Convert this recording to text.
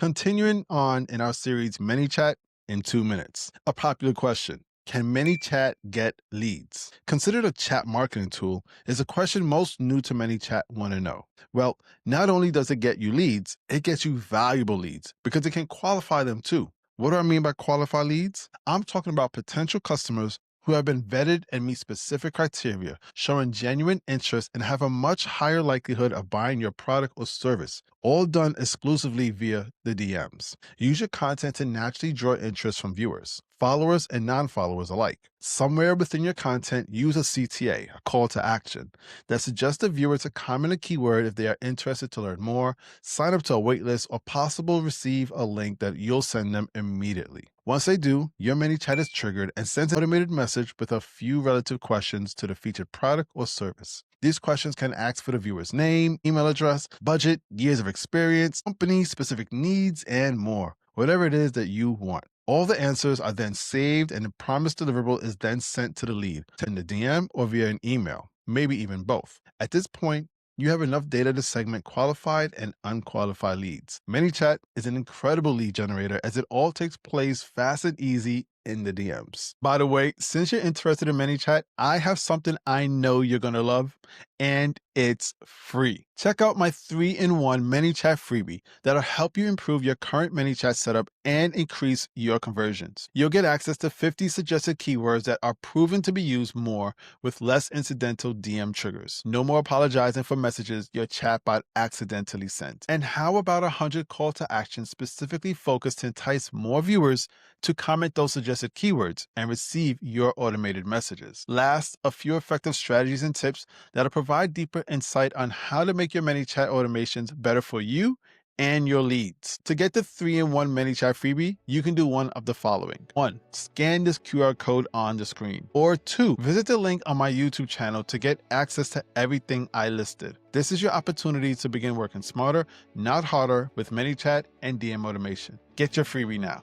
Continuing on in our series Manychat in 2 minutes. A popular question: can Manychat get leads? Considered a chat marketing tool, is a question most new to Manychat want to know. Well, not only does it get you leads, it gets you valuable leads because it can qualify them too. What do I mean by qualify leads? I'm talking about potential customers who have been vetted and meet specific criteria, showing genuine interest and have a much higher likelihood of buying your product or service, all done exclusively via the DMs. Use your content to naturally draw interest from viewers, followers, and non-followers alike. Somewhere within your content, use a CTA, a call to action, that suggests the viewer to comment a keyword if they are interested to learn more, sign up to a waitlist, or possibly receive a link that you'll send them immediately. Once they do, your Manychat is triggered and sends an automated message with a few relative questions to the featured product or service. These questions can ask for the viewer's name, email address, budget, years of experience, company specific needs, and more. Whatever it is that you want. All the answers are then saved and the promised deliverable is then sent to the lead, in the DM or via an email, maybe even both. At this point, you have enough data to segment qualified and unqualified leads. Manychat is an incredible lead generator as it all takes place fast and easy in the DMs. By the way, since you're interested in Manychat, I have something I know you're going to love, and it's free. Check out my 3-in-1 Manychat freebie that'll help you improve your current Manychat setup and increase your conversions. You'll get access to 50 suggested keywords that are proven to be used more with less incidental DM triggers. No more apologizing for messages your chatbot accidentally sent. And how about 100 call to action specifically focused to entice more viewers to comment those suggested keywords and receive your automated messages? Last, a few effective strategies and tips that'll provide deeper insight on how to make your Manychat automations better for you and your leads. To get the 3-in-1 Manychat freebie, you can do one of the following. 1. Scan this QR code on the screen. Or 2. Visit the link on my YouTube channel to get access to everything I listed. This is your opportunity to begin working smarter, not harder, with Manychat and DM automation. Get your freebie now.